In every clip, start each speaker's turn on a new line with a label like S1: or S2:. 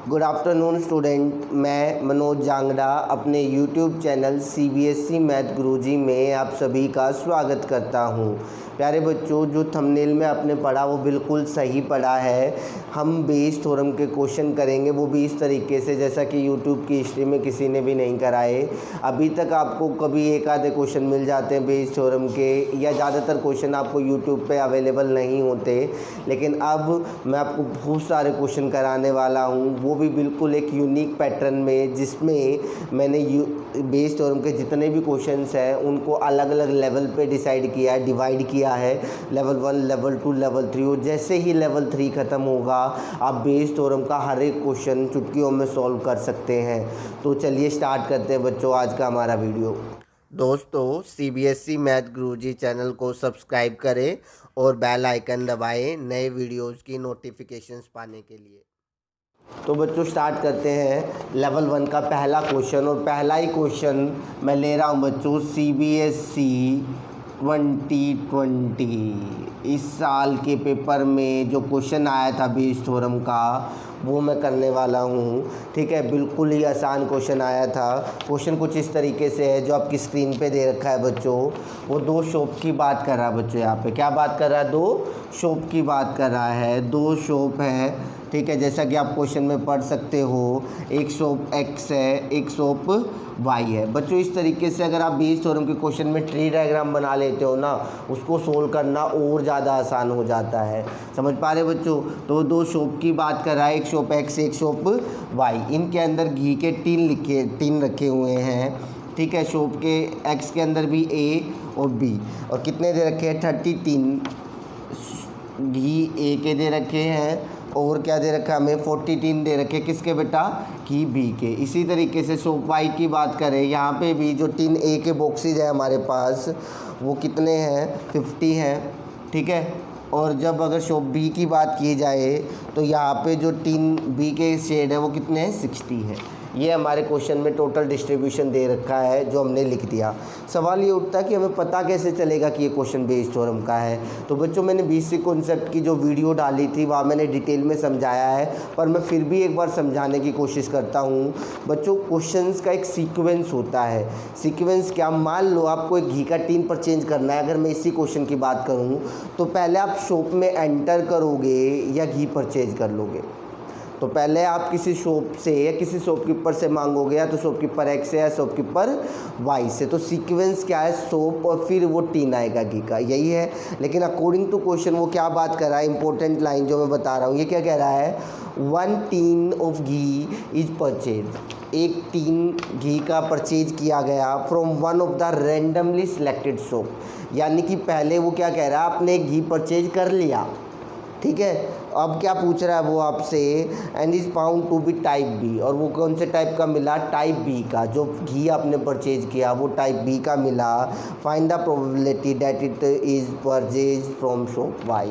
S1: Good afternoon student, मैं मनोज जांगड़ा अपने YouTube channel CBSE math गुरुजी में आप सभी का स्वागत करता हूं। प्यारे बच्चों, जो थंबनेल में आपने पढ़ा वो बिल्कुल सही पढ़ा है। हम बेस थ्योरम के क्वेश्चन करेंगे, वो भी इस तरीके से जैसा कि यूट्यूब की हिस्ट्री में किसी ने भी नहीं कराए। अभी तक आपको कभी एक आधे क्वेश्चन मिल जाते हैं बेस थ्योरम के, या ज़्यादातर क्वेश्चन आपको यूट्यूब पे अवेलेबल नहीं होते, लेकिन अब मैं आपको बहुत सारे क्वेश्चन कराने वाला हूँ, वो भी बिल्कुल एक यूनिक पैटर्न में, जिसमें मैंने बेस थ्योरम के जितने भी क्वेश्चंस हैं उनको अलग अलग लेवल पे डिसाइड किया है, डिवाइड किया है, लेवल 1, लेवल 2, लेवल 3। और जैसे ही लेवल 3 ख़त्म होगा आप बेस थ्योरम का हर एक क्वेश्चन चुटकियों में सॉल्व कर सकते हैं। तो चलिए स्टार्ट करते हैं बच्चों आज का हमारा वीडियो। दोस्तों, CBSE मैथ गुरुजी चैनल को सब्सक्राइब करें और बेल आइकन दबाएं नए वीडियोज़ की नोटिफिकेशंस पाने के लिए। तो बच्चों स्टार्ट करते हैं लेवल 1 का पहला क्वेश्चन, और पहला ही क्वेश्चन मैं ले रहा हूं बच्चों CBSE 2020 इस साल के पेपर में जो क्वेश्चन आया था बेस थ्योरम का, वो मैं करने वाला हूँ। ठीक है, बिल्कुल ही आसान क्वेश्चन आया था। क्वेश्चन कुछ इस तरीके से है जो आपकी स्क्रीन पे दे रखा है बच्चों। वो दो शॉप की बात कर रहा है बच्चों, यहाँ पे क्या बात कर रहा है, दो शॉप की बात कर रहा है। दो शॉप है, ठीक है, जैसा कि आप क्वेश्चन में पढ़ सकते हो। एक शॉप X है, एक शॉप Y है। बच्चों इस तरीके से अगर आप बेस थ्योरम के क्वेश्चन में ट्री डायग्राम बना लेते हो ना, उसको सोल्व करना और ज़्यादा आसान हो जाता है। समझ पा रहे बच्चों? तो दो शॉप की बात कर रहा है, एक शॉप X, एक शॉप Y। इनके अंदर घी के टीन रखे हुए हैं। ठीक है, शॉप के X के अंदर भी A और B, और कितने दे रखे हैं, 33 घी A के दे रखे हैं, और क्या दे रखा है हमें, 43 दे रखे किसके बेटा, घी B के। इसी तरीके से शॉप Y की बात करें, यहाँ पे भी जो टीन A के बॉक्सेज है हमारे पास वो कितने हैं, 50 हैं। ठीक है, और जब अगर शॉप B की बात की जाए तो यहाँ पे जो टीन B के शेड है वो कितने हैं, 60 है। ये हमारे क्वेश्चन में टोटल डिस्ट्रीब्यूशन दे रखा है जो हमने लिख दिया। सवाल ये उठता है कि हमें पता कैसे चलेगा कि ये क्वेश्चन बेस थ्योरम का है। तो बच्चों मैंने बेसिक कॉन्सेप्ट की जो वीडियो डाली थी वहाँ मैंने डिटेल में समझाया है, पर मैं फिर भी एक बार समझाने की कोशिश करता हूँ। बच्चों क्वेश्चंस का एक सीक्वेंस होता है। सीक्वेंस क्या, मान लो आपको एक घी का टीन परचेंज करना है। अगर मैं इसी क्वेश्चन की बात करूँ तो पहले आप शॉप में एंटर करोगे या घी परचेज कर लोगे। तो पहले आप किसी शॉप से या किसी शॉपकीपर से मांगोगे, या तो शॉपकीपर X से या शॉपकीपर Y से। तो सीक्वेंस क्या है, शॉप और फिर वो टीन आएगा घी का, यही है। लेकिन अकॉर्डिंग टू क्वेश्चन वो क्या बात कर रहा है, इंपॉर्टेंट लाइन जो मैं बता रहा हूँ, ये क्या कह रहा है, 1 tin of ghee is purchase. एक टीन घी का परचेज किया गया from one of the randomly selected shop. यानी कि पहले वो क्या कह रहा है, आपने घी परचेज कर लिया। ठीक है, अब क्या पूछ रहा है वो आपसे, and is found to be type B। और वो कौन से टाइप का मिला, टाइप B का। जो घी आपने परचेज किया वो टाइप B का मिला। Find the probability that it is purchase from shop Y।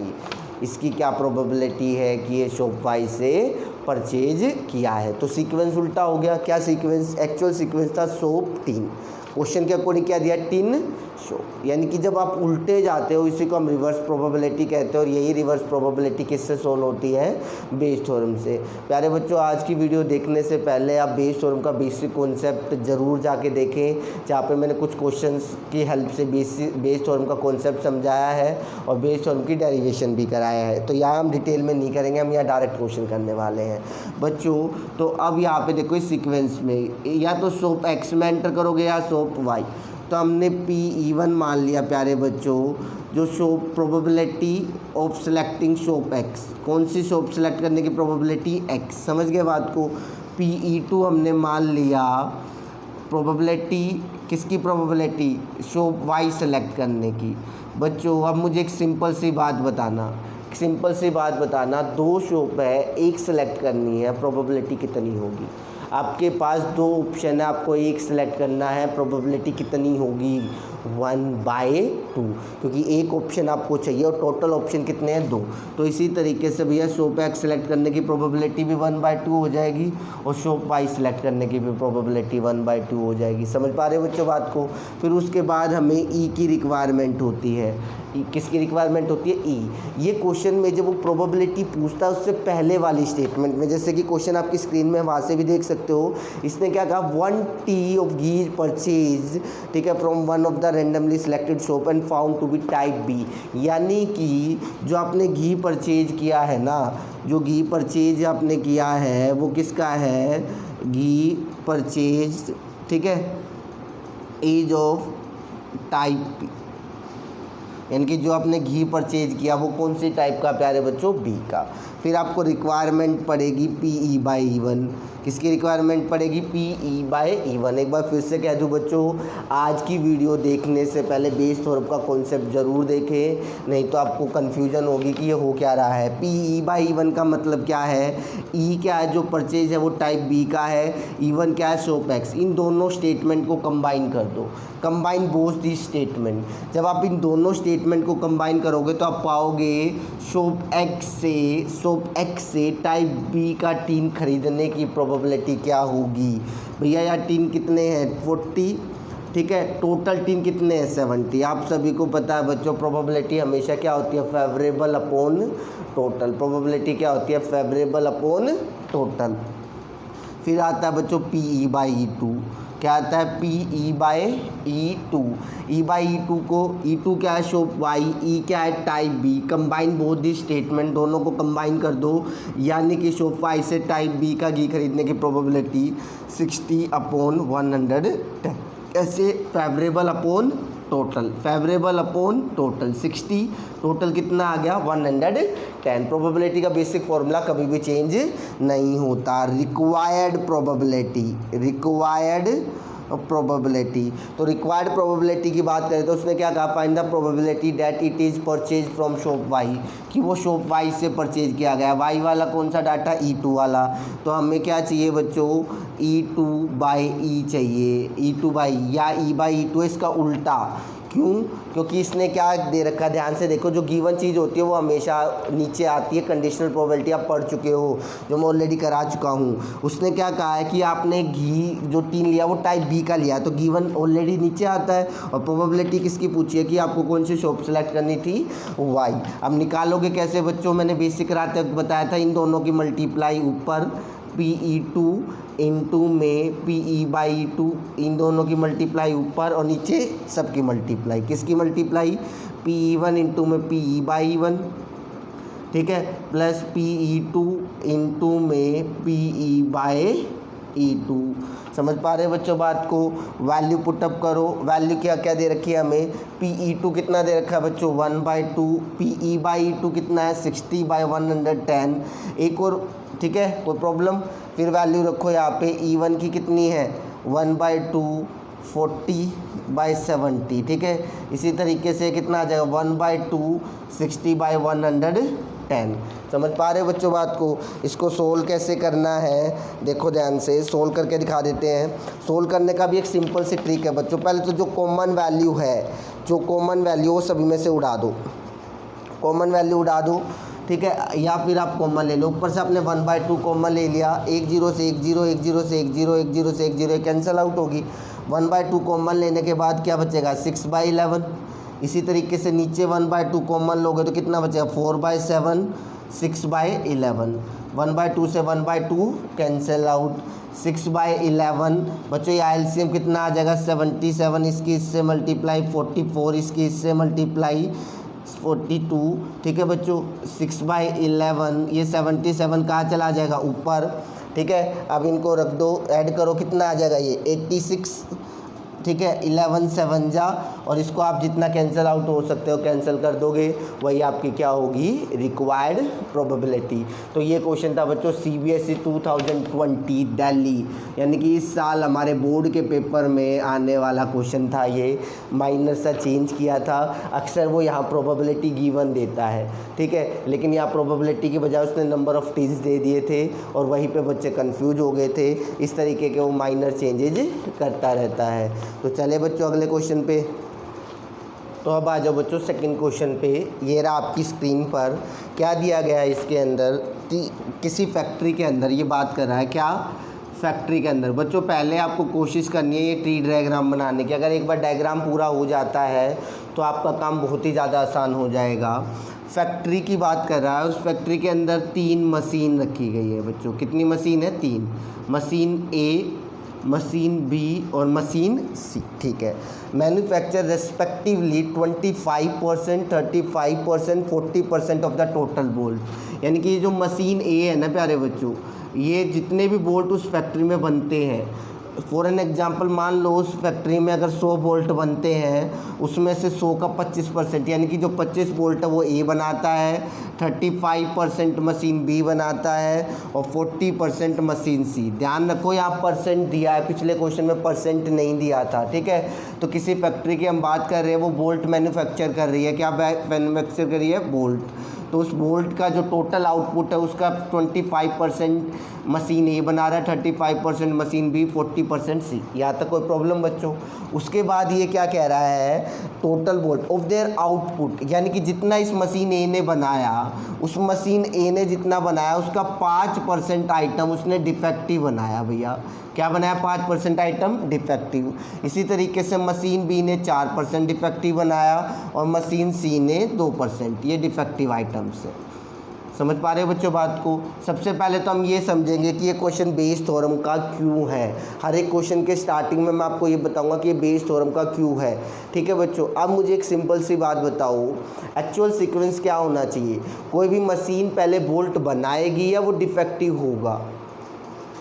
S1: इसकी क्या प्रोबेबिलिटी है कि ये शॉप Y से परचेज किया है। तो सीक्वेंस उल्टा हो गया। क्या सीक्वेंस, एक्चुअल सीक्वेंस था शॉप टीन। क्वेश्चन के अकॉर्डिंग क्या दिया, टिन शॉप। यानी कि जब आप उल्टे जाते हो इसी को हम रिवर्स प्रोबेबिलिटी कहते हैं, और यही रिवर्स प्रोबेबिलिटी किससे सोल्व होती है, बेस थ्योरम से। प्यारे बच्चों, आज की वीडियो देखने से पहले आप बेस थ्योरम का बेसिक कॉन्सेप्ट ज़रूर जाके देखें, जहाँ पे मैंने कुछ क्वेश्चंस की हेल्प से बेस थ्योरम का कॉन्सेप्ट समझाया है और बेस थ्योरम की डेरिवेशन भी कराया है। तो यहाँ हम डिटेल में नहीं करेंगे, हम यहाँ डायरेक्ट क्वेश्चन करने वाले हैं बच्चों। तो अब यहाँ पे देखो इस सीक्वेंस में या तो शॉप X में एंटर करोगे या शॉप Y। तो हमने PE1 मान लिया प्यारे बच्चों, जो shop probability of selecting shop X, कौन सी शॉप सेलेक्ट करने की प्रोबेबिलिटी X, समझ गए बात को। PE2 हमने मान लिया, प्रोबेबिलिटी किसकी, प्रोबेबिलिटी शॉप Y सेलेक्ट करने की। बच्चों अब मुझे एक सिंपल सी बात बताना, दो शॉप है, एक सेलेक्ट करनी है, प्रोबेबिलिटी कितनी होगी। आपके पास दो ऑप्शन है, आपको एक सिलेक्ट करना है, प्रोबेबिलिटी कितनी होगी, 1/2, क्योंकि एक ऑप्शन आपको चाहिए और टोटल ऑप्शन कितने हैं 2। तो इसी तरीके से भैया शॉप एक्स सेलेक्ट करने की प्रोबेबिलिटी भी 1/2 हो जाएगी और शॉप वाई सेलेक्ट करने की भी प्रोबेबिलिटी 1/2 हो जाएगी। समझ पा रहे हो बच्चों बात को। फिर उसके बाद हमें ई की रिक्वायरमेंट होती है। किसकी रिक्वायरमेंट होती है? ई। ये क्वेश्चन में जब वो प्रोबेबिलिटी पूछता है उससे पहले वाली स्टेटमेंट में, जैसे कि क्वेश्चन आपकी स्क्रीन में वहाँ से भी देख सकते हो, इसने क्या कहा 1 टी ऑफ घी परचेज, ठीक है, from one of the randomly selected shop and found to be type B. यानी कि जो आपने घी परचेज किया है ना, जो घी परचेज आपने किया है वो किसका है? घी परचेज, ठीक है, एज ऑफ टाइप बी, यानी कि जो आपने घी परचेज किया वो कौन सी टाइप का प्यारे बच्चों? बी का। फिर आपको रिक्वायरमेंट पड़ेगी PE/E1। किसकी रिक्वायरमेंट पड़ेगी? PE/E1। एक बार फिर से कह दूं बच्चों, आज की वीडियो देखने से पहले बेस थ्योरम का कॉन्सेप्ट ज़रूर देखें, नहीं तो आपको कन्फ्यूजन होगी कि ये हो क्या रहा है। PE/E1 का मतलब क्या है? ई क्या है? जो परचेज है वो टाइप बी का है, E1 क्या है? Shop x. इन दोनों स्टेटमेंट को कंबाइन कर दो, कंबाइन बोथ दी स्टेटमेंट। जब आप इन दोनों स्टेटमेंट को कंबाइन करोगे तो आप पाओगे शॉप एक्स से टाइप बी का टीन खरीदने की प्रोबेबिलिटी क्या होगी? भैया यार टीन कितने हैं? 40, ठीक है, टोटल टीन कितने हैं? 70। आप सभी को पता है बच्चों प्रोबेबिलिटी हमेशा क्या होती है? Favourable upon total. प्रोबेबिलिटी क्या होती है? Favourable upon total. फिर आता है बच्चों PE/E2। क्या आता है? PE/E2। E/E2 को, E2 क्या है? शॉप वाई, ई क्या है? Type B. Combine both the statement, दोनों को कंबाइन कर दो, यानी कि शॉप वाई से टाइप बी का घी खरीदने की प्रोबेबिलिटी 60/110। ऐसे favourable upon total, favourable upon total 60, total कितना आ गया? 110। प्रोबेबिलिटी का बेसिक फॉर्मूला कभी भी चेंज नहीं होता। Required probability, required probability. तो रिक्वायर्ड प्रोबेबिलिटी की बात करें तो उसने क्या कहा? Find the probability that it is purchase from shop Y, कि वो शॉप वाई से परचेज किया गया। वाई वाला कौन सा डाटा? E2 वाला। तो हमें क्या चाहिए बच्चों? E2/E चाहिए, E2/E या E/E2 इसका उल्टा। क्यों? क्योंकि इसने क्या दे रखा है, ध्यान से देखो, जो गिवन चीज़ होती है वो हमेशा नीचे आती है। कंडीशनल प्रोबेबिलिटी आप पढ़ चुके हो, जो मैं ऑलरेडी करा चुका हूँ। उसने क्या कहा है कि आपने घी जो टीन लिया वो टाइप बी का लिया, तो गिवन ऑलरेडी नीचे आता है। और प्रोबेबिलिटी किसकी पूछी है कि आपको कौन सी शॉप सेलेक्ट करनी थी? वाई। अब निकालोगे कैसे बच्चों? मैंने बेसिक कराते वक्त बताया था, इन दोनों की मल्टीप्लाई ऊपर PE2 इंटू में PE/E2, इन दोनों की मल्टीप्लाई ऊपर और नीचे सबकी मल्टीप्लाई। किसकी मल्टीप्लाई? PE1 इंटू में PE/E1, ठीक है, प्लस PE2 इंटू में PE/E2। समझ पा रहे बच्चों बात को? वैल्यू पुटअप करो। वैल्यू क्या क्या दे रखी है हमें? PE2 कितना दे रखा है बच्चों? 1/2। PE/E2 कितना है? 60/110। एक और, ठीक है, कोई प्रॉब्लम? फिर वैल्यू रखो यहाँ पे। E1 की कितनी है? 1/2, 40/70, ठीक है। इसी तरीके से कितना आ जाएगा? 1/2, 60/110। समझ पा रहे हो बच्चों बात को? इसको सोल्व कैसे करना है देखो ध्यान से, सोल्व करके दिखा देते हैं। सोल्व करने का भी एक सिंपल सी ट्रिक है बच्चों। पहले तो जो कॉमन वैल्यू है, जो कॉमन वैल्यू वो सभी में से उड़ा दो, कॉमन वैल्यू उड़ा दो, ठीक है, या फिर आप कॉमन ले लो। ऊपर से आपने 1/2 कॉमन ले लिया, 1 0 से 1 0, 1 0 से 1 0, 1 0 से 1 0 कैंसिल आउट होगी। 1/2 कॉमन लेने के बाद क्या बचेगा? 6/11। इसी तरीके से नीचे 1/2 कॉमन लोगे तो कितना बचेगा? 4/7, 6/11। 1/2 से 1/2 कैंसिल आउट, 6/11। बच्चों ये एलसीएम कितना आ जाएगा? 77, इसकी इससे मल्टीप्लाई 44, इसकी इससे मल्टीप्लाई 42, ठीक है बच्चों। 6/11, ये 77 कहाँ चला जाएगा? ऊपर, ठीक है। अब इनको रख दो, ऐड करो, कितना आ जाएगा? ये 86, ठीक है। 11 7 जा, और इसको आप जितना कैंसिल आउट हो सकते हो कैंसिल कर दोगे, वही आपकी क्या होगी? Required probability. तो ये क्वेश्चन था बच्चों CBSE 2020 दिल्ली, यानी कि इस साल हमारे बोर्ड के पेपर में आने वाला क्वेश्चन था। ये माइनर सा चेंज किया था। अक्सर वो यहाँ प्रोबेबिलिटी गिवन देता है, ठीक है, लेकिन यहाँ प्रोबेबिलिटी की बजाय उसने नंबर ऑफ टीन्स दे दिए थे और वहीं पे बच्चे कंफ्यूज हो गए थे। इस तरीके के वो माइनर चेंजेज करता रहता है। तो चले बच्चों अगले क्वेश्चन पे। तो अब आ जाओ बच्चों सेकंड क्वेश्चन पे। ये रहा आपकी स्क्रीन पर, क्या दिया गया है इसके अंदर, किसी फैक्ट्री के अंदर ये बात कर रहा है, क्या फैक्ट्री के अंदर। बच्चों पहले आपको कोशिश करनी है ये ट्री डायग्राम बनाने की। अगर एक बार डायग्राम पूरा हो जाता है तो आपका काम बहुत ही ज़्यादा आसान हो जाएगा। फैक्ट्री की बात कर रहा है, उस फैक्ट्री के अंदर 3 मशीन रखी गई है बच्चों। कितनी मशीन है? 3। मशीन ए, मशीन बी और मशीन सी, ठीक है। Manufacture respectively 25%, 35%, 40% of the total bolt. यानी कि ये जो मशीन ए है ना प्यारे बच्चों, ये जितने भी बोल्ट उस फैक्ट्री में बनते हैं, फॉर एन एग्जांपल मान लो उस फैक्ट्री में अगर 100 बोल्ट बनते हैं, उसमें से 100 का 25% यानी कि जो 25 बोल्ट है वो ए बनाता है, 35% मशीन बी बनाता है और 40% मशीन सी। ध्यान रखो यहाँ परसेंट दिया है, पिछले क्वेश्चन में परसेंट नहीं दिया था, ठीक है। तो किसी फैक्ट्री की हम बात कर रहे हैं, वो बोल्ट मैन्युफैक्चर कर रही है। क्या मैन्युफैक्चर कर रही है? बोल्ट। तो उस बोल्ट का जो टोटल आउटपुट है उसका 25% मशीन ए बना रहा है, 35% मशीन बी, 40% सी। यहाँ तक कोई प्रॉब्लम बच्चों? उसके बाद ये क्या कह रहा है, total bolt of their output, यानी कि जितना इस मशीन ए ने बनाया, उस मशीन ए ने जितना बनाया उसका 5% आइटम उसने डिफेक्टिव बनाया। भैया क्या बनाया? 5% आइटम डिफेक्टिव। इसी तरीके से मशीन बी ने 4% डिफेक्टिव बनाया और मशीन सी ने 2%। ये डिफेक्टिव आइटम्स है। समझ पा रहे हो बच्चों बात को? सबसे पहले तो हम ये समझेंगे कि ये क्वेश्चन बेस थ्योरम का क्यों है। हर एक क्वेश्चन के स्टार्टिंग में मैं आपको ये बताऊंगा कि ये बेस थ्योरम का क्यों है, ठीक है बच्चों। अब मुझे एक सिंपल सी बात बताओ, एक्चुअल सीक्वेंस क्या होना चाहिए? कोई भी मशीन पहले बोल्ट बनाएगी या वो डिफेक्टिव होगा?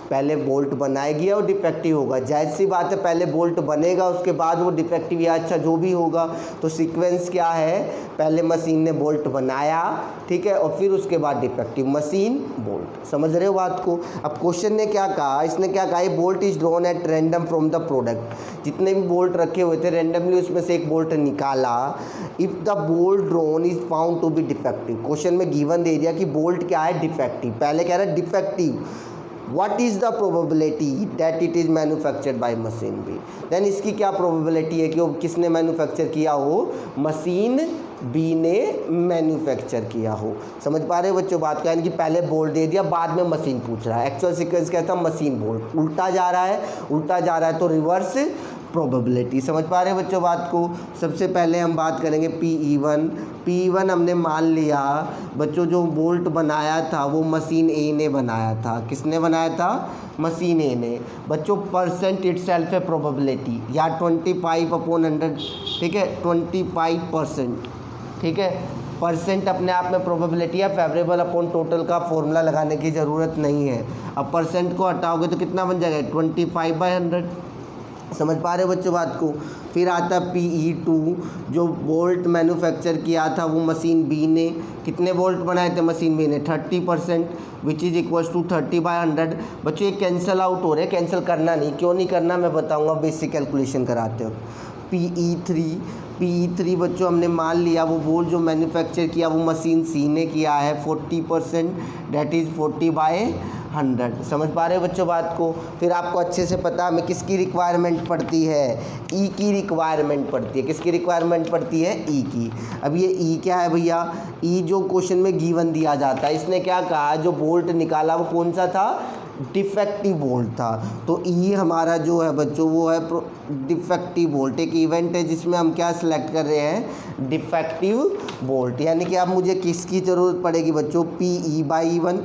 S1: पहले बोल्ट बनाएगी और डिफेक्टिव होगा। जायज़ सी बात है, पहले बोल्ट बनेगा उसके बाद वो डिफेक्टिव या अच्छा जो भी होगा। तो सीक्वेंस क्या है? पहले मशीन ने बोल्ट बनाया, ठीक है, और फिर उसके बाद डिफेक्टिव मशीन बोल्ट। समझ रहे हो बात को? अब क्वेश्चन ने क्या कहा, इसने क्या कहा, ये bolt is drawn at random from the product. जितने भी बोल्ट रखे हुए थे रैंडमली उसमें से एक बोल्ट निकाला। If the bolt drawn is found to be defective, question में गिवन दे दिया कि बोल्ट क्या है? डिफेक्टिव। पहले कह रहा है defective. What is the probability that it is manufactured by machine B? Then इसकी क्या प्रोबेबिलिटी है कि वो किसने मैन्युफैक्चर किया हो? मशीन बी ने मैन्युफैक्चर किया हो। समझ पा रहे हो बच्चों बात का? यानी कि पहले बोल्ट दे दिया, बाद में मशीन पूछ रहा है। एक्चुअल सीक्वेंस क्या था? Machine bolt. उल्टा जा रहा है, उल्टा जा रहा है तो रिवर्स प्रोबेबिलिटी। समझ पा रहे हैं बच्चों बात को? सबसे पहले हम बात करेंगे PE1। PE1 हमने मान लिया बच्चों, जो बोल्ट बनाया था वो मशीन ए ने बनाया था। किसने बनाया था? मशीन ए ने। बच्चों परसेंट इटसेल्फ है प्रोबेबिलिटी, या 25/100, ठीक है, 25%, ठीक है। परसेंट अपने आप में प्रोबेबिलिटी है, फेवरेबल अपॉन टोटल का फॉर्मूला लगाने की ज़रूरत नहीं है। अब परसेंट को हटाओगे तो कितना बन जाएगा? 25/100। समझ पा रहे हो बच्चों बात को? फिर आता PE2, जो बोल्ट मैन्युफैक्चर किया था वो मशीन बी ने। कितने बोल्ट बनाए थे मशीन बी ने? 30%, विच इज़ इक्वल्स टू 30/100। बच्चों ये कैंसिल आउट हो रहे, कैंसिल करना नहीं। क्यों नहीं करना मैं बताऊंगा बेसिक कैलकुलेशन कराते हो। PE3 बच्चों हमने मान लिया वो बोल्ट जो मैन्युफैक्चर किया वो मशीन सी ने किया है 40%, डैट इज़ 40/100। समझ पा रहे हो बच्चों बात को? फिर आपको अच्छे से पता हमें किसकी रिक्वायरमेंट पड़ती है? ई की रिक्वायरमेंट पड़ती है। किसकी रिक्वायरमेंट पड़ती है? ई की। अब ये ई क्या है भैया? ई जो क्वेश्चन में गिवन दिया जाता है, इसने क्या कहा, जो बोल्ट निकाला वो कौन सा था? डिफेक्टिव बोल्ट था। तो ई हमारा जो है बच्चों वो है डिफेक्टिव बोल्ट। एक इवेंट है जिसमें हम क्या सिलेक्ट कर रहे हैं? Defective bolt. यानी कि अब मुझे किसकी ज़रूरत पड़ेगी बच्चों? PE/E1,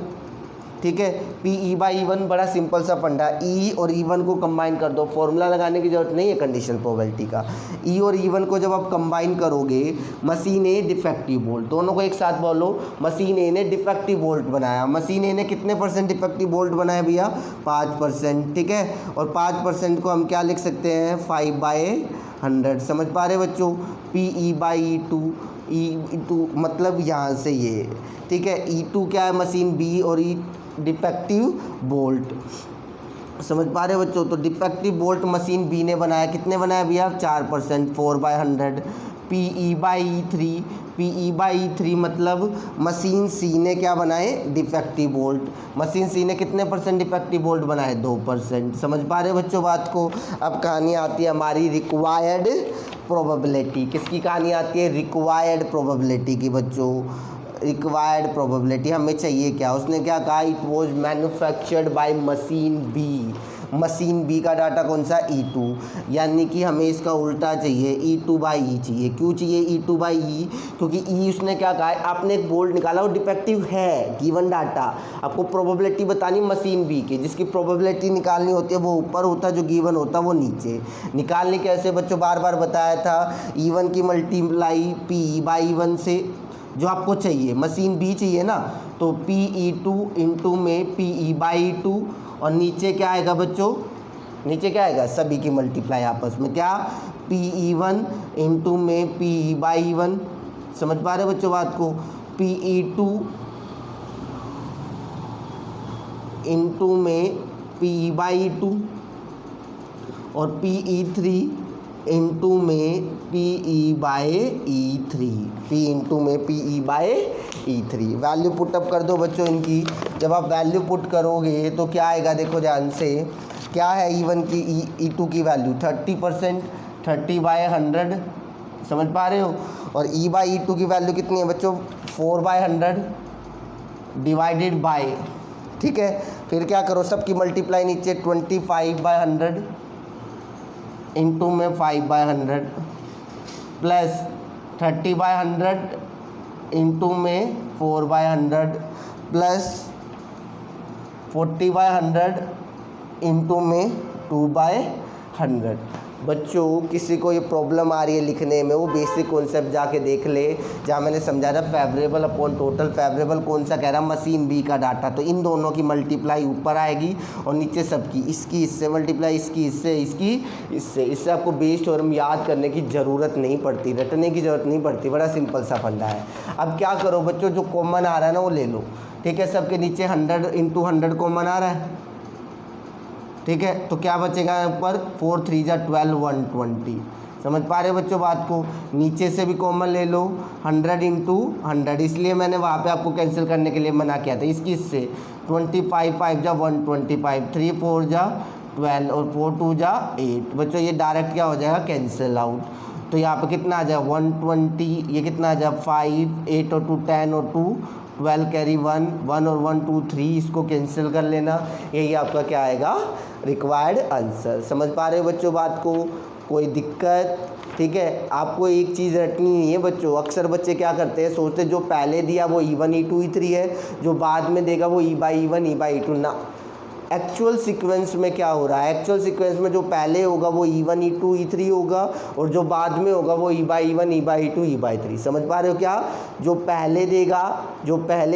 S1: ठीक है। PE/E1 बड़ा सिंपल सा फंडा। E और E1 को कंबाइन कर दो, फॉर्मूला लगाने की ज़रूरत नहीं है कंडीशन प्रोबेबिलिटी का। E और E1 को जब आप कंबाइन करोगे, मशीन ए डिफेक्टिव बोल्ट, दोनों को एक साथ बोलो, मशीन ए ने डिफेक्टिव बोल्ट बनाया। मशीन ए ने कितने परसेंट डिफेक्टिव बोल्ट बनाए भैया? 5%, ठीक है। और 5% को हम क्या लिख सकते हैं? 5/100। समझ पा रहे बच्चों? PE/E2, E2 मतलब यहाँ से ये, ठीक है। E2 क्या है? मशीन बी और E डिफेक्टिव बोल्ट। समझ पा रहे बच्चों? तो डिफेक्टिव बोल्ट मशीन बी ने बनाया। कितने बनाया भैया? 4%, 4/100। PE/E3, PE/E3 मतलब मशीन सी ने क्या बनाए, डिफेक्टिव बोल्ट। मशीन सी ने कितने % डिफेक्टिव बोल्ट बनाए, 2%। समझ पा रहे बच्चों बात को। अब कहानी आती है हमारी रिक्वायर्ड प्रोबेबिलिटी। किसकी कहानी आती है, रिक्वायर्ड प्रोबेबिलिटी की बच्चों। रिक्वायर्ड प्रोबेबिलिटी हमें चाहिए क्या, उसने क्या कहा, it was manufactured by machine B. Machine B का डाटा कौन सा, E2, यानी कि हमें इसका उल्टा चाहिए, E2/E चाहिए। क्यों चाहिए E2/E, क्योंकि E उसने क्या कहा है, आपने एक बोल्ट निकाला वो डिफेक्टिव है, गिवन डाटा, आपको प्रोबेबिलिटी बतानी मशीन बी की, जिसकी प्रोबेबिलिटी निकालनी होती है वो ऊपर होता है, जो गिवन होता है वो नीचे। निकालनी कैसे बच्चों, बार बार बताया था, E1 की मल्टीप्लाई PE/E1 से, जो आपको चाहिए मशीन बी चाहिए ना, तो PE2 इंटू में PE/E2, और नीचे क्या आएगा बच्चों, नीचे क्या आएगा, सभी की मल्टीप्लाई आपस में, क्या, PE1 इंटू में PE/E1। समझ पा रहे बच्चों बात को। PE2 इंटू में PE/E2 और PE3 इंटू में PE/E3, P इंटू में PE/E3। वैल्यू पुटअप कर दो बच्चों इनकी। जब आप वैल्यू पुट करोगे तो क्या आएगा, देखो ध्यान से, क्या है E1 की, E2 की वैल्यू 30%, 30/100। समझ पा रहे हो। और E/E2 की वैल्यू कितनी है बच्चों, 4/100 डिवाइडेड बाय, ठीक है। फिर क्या करो, सबकी मल्टीप्लाई नीचे, 25/100 इंटू में 5/100 प्लस 30/100 इंटू में 4/100 प्लस 40/100 इंटू में 2/100। बच्चों किसी को ये प्रॉब्लम आ रही है लिखने में, वो बेसिक कॉन्सेप्ट जाके देख ले, जहाँ मैंने समझा था फेवरेबल अपॉन टोटल। फेवरेबल कौन सा कह रहा, मशीन बी का डाटा, तो इन दोनों की मल्टीप्लाई ऊपर आएगी और नीचे सबकी, इसकी इससे मल्टीप्लाई, इसकी इससे, इसकी इससे। इससे आपको बेस थ्योरम याद करने की ज़रूरत नहीं पड़ती, रटने की ज़रूरत नहीं पड़ती, बड़ा सिंपल सा फंडा है। अब क्या करो बच्चों, जो कॉमन आ रहा है ना वो ले लो, ठीक है। सबके नीचे 100 इंटू 100 कॉमन आ रहा है, ठीक है। तो क्या बचेगा ऊपर, 4 3 जा 12, 120। समझ पा रहे बच्चों बात को। नीचे से भी कॉमन ले लो, 100 इंटू 100, इसलिए मैंने वहाँ पे आपको कैंसिल करने के लिए मना किया था। इसकी इससे 25 5 जा 125, 3 4 जा 12 और 4 2 जा 8। बच्चों ये डायरेक्ट क्या हो जाएगा, कैंसिल आउट। तो यहाँ पे कितना आ जाएगा, 120, ये कितना आ जाएगा 5, 8 और 2 10 और 2 12 कैरी 1 1 और 1 2 3, इसको कैंसिल कर लेना। यही आपका क्या आएगा, रिक्वायर्ड आंसर। समझ पा रहे हो बच्चों बात को, कोई दिक्कत, ठीक है। आपको एक चीज़ रटनी नहीं है बच्चों। अक्सर बच्चे क्या करते हैं, सोचते जो पहले दिया वो E1 E2 E3 है, जो बाद में देगा वो E/E1 E/E2 ना। एक्चुअल सीक्वेंस में क्या हो रहा है, एक्चुअल सीक्वेंस में जो पहले होगा वो E1 E2 E3 होगा, और जो बाद में होगा वो E/E1 E/E2 E/3। समझ पा रहे हो क्या, जो पहले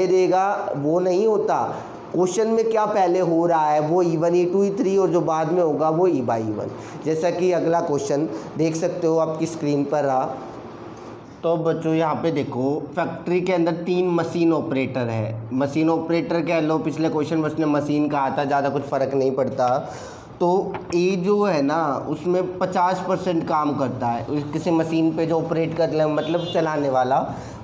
S1: देगा वो नहीं होता। क्वेश्चन में क्या पहले हो रहा है, वो E1 E2 E3, और जो बाद में होगा वो E/E1। जैसा कि अगला क्वेश्चन देख सकते हो आपकी स्क्रीन पर रहा। तो बच्चों यहाँ पे देखो, फैक्ट्री के अंदर 3 मशीन ऑपरेटर है। मशीन ऑपरेटर कह लो, पिछले क्वेश्चन में उसने मशीन कहा था, ज़्यादा कुछ फ़र्क नहीं पड़ता। तो ए जो है ना, उसमें 50% काम करता है, किसी मशीन पे जो ऑपरेट कर ले, मतलब चलाने वाला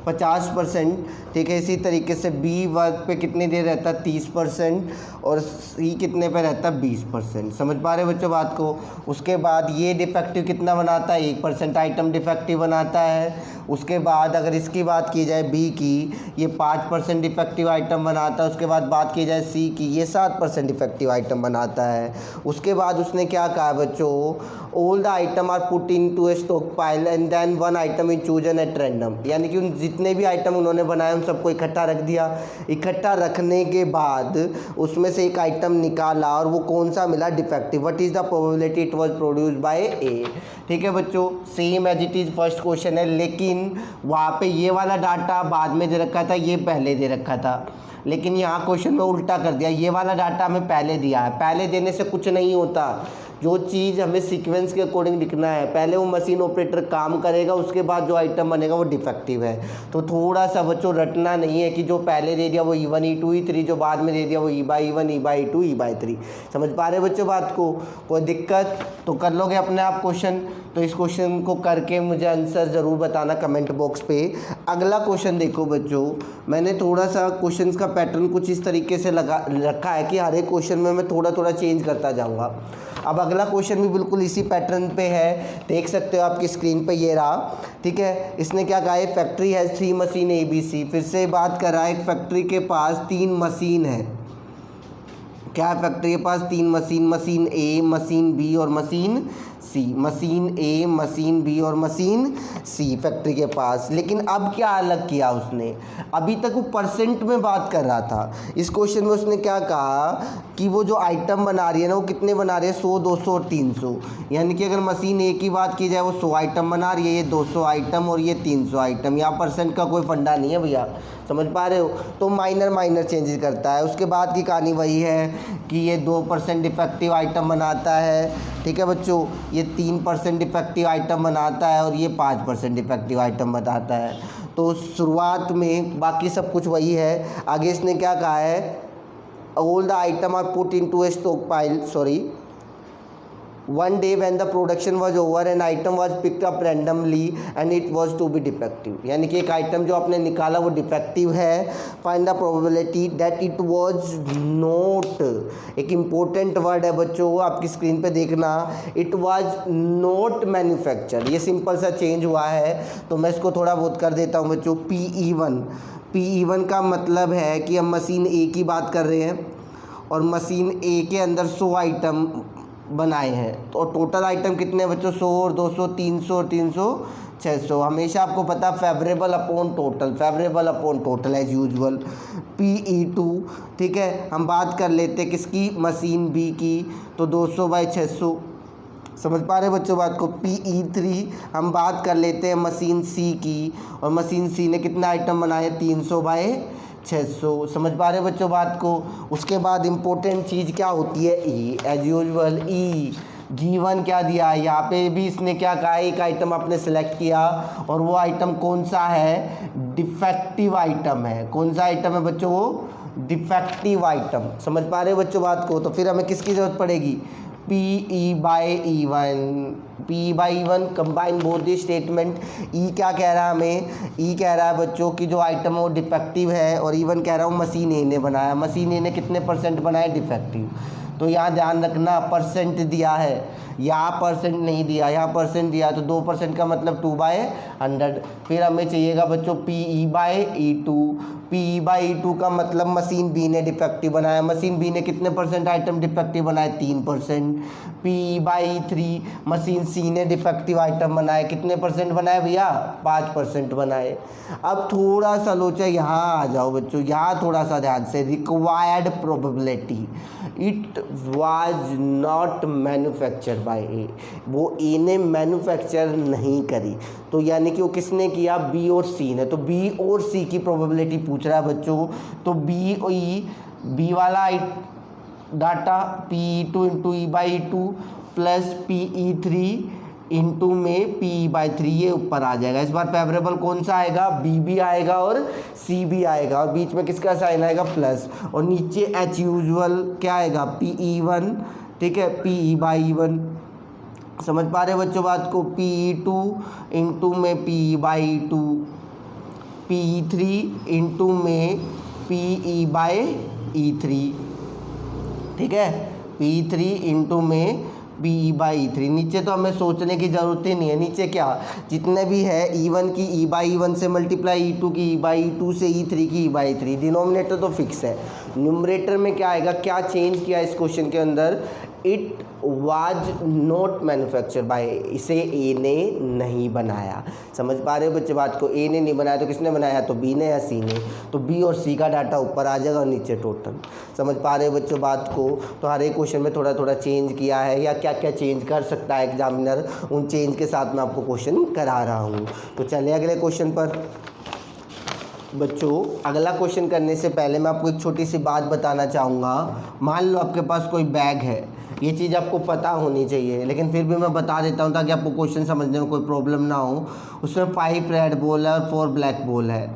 S1: 50%, ठीक है। इसी तरीके से बी वर्क पे कितनी देर रहता है, 30%, और सी कितने पे रहता है, 20%। समझ पा रहे बच्चों बात को। उसके बाद ये डिफेक्टिव कितना बनाता है, 1% आइटम डिफेक्टिव बनाता है। उसके बाद अगर इसकी बात की जाए बी की, ये 5% डिफेक्टिव आइटम बनाता है। उसके बाद बात की जाए सी की, ये 7% डिफेक्टिव आइटम बनाता है। उसके बाद उसने क्या कहा बच्चों, all the item are put into a stock pile and then one item is chosen at random, यानी कि उन जितने भी आइटम उन्होंने बनाए उन सबको इकट्ठा रख दिया। इकट्ठा रखने के बाद उसमें से एक आइटम निकाला और वो कौन सा मिला, defective. What is the probability it was produced by A. ठीक है बच्चों, same as it is first question है, लेकिन वहाँ पे ये वाला डाटा बाद में दे रखा था, ये पहले दे रखा था। लेकिन यहाँ क्वेश्चन में उल्टा कर दिया, ये वाला डाटा हमें पहले दिया है। पहले देने से कुछ नहीं होता, जो चीज़ हमें सीक्वेंस के अकॉर्डिंग लिखना है, पहले वो मशीन ऑपरेटर काम करेगा, उसके बाद जो आइटम बनेगा वो डिफेक्टिव है। तो थोड़ा सा बच्चों रटना नहीं है कि जो पहले दे दिया वो E1 E2 E3, जो बाद में दे दिया वो E/E1 E/E2 E/3। समझ पा रहे बच्चों बात को? कोई दिक्कत तो कर लोगे अपने आप क्वेश्चन। तो इस क्वेश्चन को करके मुझे आंसर ज़रूर बताना कमेंट बॉक्स पे। अगला क्वेश्चन देखो बच्चों, मैंने थोड़ा सा क्वेश्चंस का पैटर्न कुछ इस तरीके से रखा है कि हर एक क्वेश्चन में मैं थोड़ा थोड़ा चेंज करता जाऊंगा। अब अगला क्वेश्चन भी बिल्कुल इसी पैटर्न पे है, देख सकते हो आपकी स्क्रीन पे, ये रहा। ठीक है, इसने क्या कहा है, फैक्ट्री हैज़ 3 मशीन ABC। फिर से बात कर रहा है, एक फैक्ट्री के पास 3 मशीन है। क्या है, फैक्ट्री के पास 3 machine, machine A, machine B और machine C। Machine A, machine B और मशीन C फैक्ट्री के पास। लेकिन अब क्या अलग किया उसने, अभी तक वो परसेंट में बात कर रहा था, इस क्वेश्चन में उसने क्या कहा कि वो जो आइटम बना रही है ना, वो कितने बना रही है, 100, 200 और 300। यानी कि अगर मशीन A की बात की जाए वो 100 आइटम बना रही है, ये 200 आइटम और ये 300 आइटम। यहाँ परसेंट का कोई फंडा नहीं है भैया, समझ पा रहे हो? तो माइनर चेंजेस करता है। उसके बाद की कहानी वही है कि ये 2% डिफेक्टिव आइटम बनाता है। ठीक है बच्चों, ये 3% डिफेक्टिव आइटम बनाता है और ये 5% डिफेक्टिव आइटम बताता है। तो शुरुआत में बाकी सब कुछ वही है। आगे इसने क्या कहा है, all the item are put into a stock pile, one day when the production was over an item was picked up randomly and it was to be defective। यानी कि एक आइटम जो आपने निकाला वो डिफेक्टिव है। Find the probability that it was not, एक important word है बच्चों, आपकी स्क्रीन पे देखना, इट वाज नॉट मैन्युफैक्चर। ये सिंपल सा चेंज हुआ है, तो मैं इसको थोड़ा बहुत कर देता हूँ बच्चों। PE1 का मतलब है कि हम मशीन A की बात कर रहे हैं और मशीन A के अंदर 100 आइटम बनाए हैं। तो टोटल आइटम कितने बच्चों, 100 और 200, 300 और 300, 600। हमेशा आपको पता favourable upon total as usual. PE2, ठीक है, हम बात कर लेते हैं किसकी, मशीन B की, तो 200/600। समझ पा रहे बच्चों बात को? PE3 हम बात कर लेते हैं मशीन C की, और मशीन C ने कितना आइटम बनाए, 300/600। समझ पा रहे बच्चों बात को? उसके बाद इम्पोर्टेंट चीज़ क्या होती है, E एज यूजुअल। G1 क्या दिया है, यहाँ पे भी इसने क्या कहा है, एक आइटम आपने सेलेक्ट किया और वो आइटम कौन सा है, डिफेक्टिव आइटम है। कौन सा आइटम है बच्चों, वो डिफेक्टिव आइटम। समझ पा रहे हो बच्चों बात को? तो फिर हमें किसकी ज़रूरत पड़ेगी, PE/E1 combine both the statement. E क्या कह रहा है हमें, E कह रहा है बच्चों कि जो आइटम है वो डिफेक्टिव है, और E1 कह रहा हूँ मशीन A ने बनाया। मशीन A ने कितने परसेंट बनाया, डिफेक्टिव। तो यहाँ ध्यान रखना, परसेंट दिया है, यहाँ परसेंट नहीं दिया, यहाँ परसेंट दिया, तो 2% का मतलब 2/100। फिर हमें चाहिएगा बच्चों PE/E2। PE/E2 का मतलब मशीन B ने डिफेक्टिव बनाया। मशीन B ने कितने परसेंट आइटम डिफेक्टिव बनाए, 3%। PE/E3 मशीन C ने डिफेक्टिव आइटम बनाए, कितने परसेंट बनाए भैया, 5% बनाए। अब थोड़ा सा लोचा यहाँ आ जाओ बच्चों, यहाँ थोड़ा सा ध्यान से, required probability, it was not manufacture by A। वो A ने मैन्युफैक्चर नहीं करी, तो यानी कि वो किसने किया, B और C ने। तो B और C की प्रोबेबिलिटी पूछ रहा है बच्चों। तो B वाला data PE2 into E/E2 plus PE3 into में PE/3, ये ऊपर आ जाएगा। इस बार फेवरेबल कौन सा आएगा, B भी आएगा और C भी आएगा, और बीच में किसका साइन आएगा, प्लस, और नीचे एच यूजुअल क्या आएगा, PE1, ठीक है, PE/E1। समझ पा रहे बच्चों बात को? PE2 इंटू में PE/E2, PE3 इंटू में PE/E3, ठीक है, PE3 इंटू में PE/E3। नीचे तो हमें सोचने की ज़रूरत ही नहीं है, नीचे क्या जितने भी है E1 की E/E1 से मल्टीप्लाई, E2 की E/E2 से, E3 की E/E3। डिनोमिनेटर तो फिक्स है, न्यूमरेटर में क्या आएगा, क्या चेंज किया इस क्वेश्चन के अंदर, it was not manufacture by, इसे A ने नहीं बनाया। समझ पा रहे हो बच्चे बात को? A ने नहीं बनाया तो किसने बनाया, तो B ने या C ने। तो B और C का डाटा ऊपर आ जाएगा और नीचे टोटल। समझ पा रहे हो बच्चों बात को? तो हर एक क्वेश्चन में थोड़ा थोड़ा चेंज किया है, या क्या क्या चेंज कर सकता है एग्जामिनर, उन चेंज के साथ मैं आपको क्वेश्चन करा रहा हूँ। तो चलिए अगले क्वेश्चन पर बच्चों। अगला क्वेश्चन करने से पहले मैं आपको एक छोटी सी बात बताना चाहूँगा। मान लो आपके पास कोई बैग है, ये चीज़ आपको पता होनी चाहिए, लेकिन फिर भी मैं बता देता हूँ ताकि आपको क्वेश्चन समझने में कोई प्रॉब्लम ना हो। उसमें 5 रेड बॉल है और 4 ब्लैक बॉल है।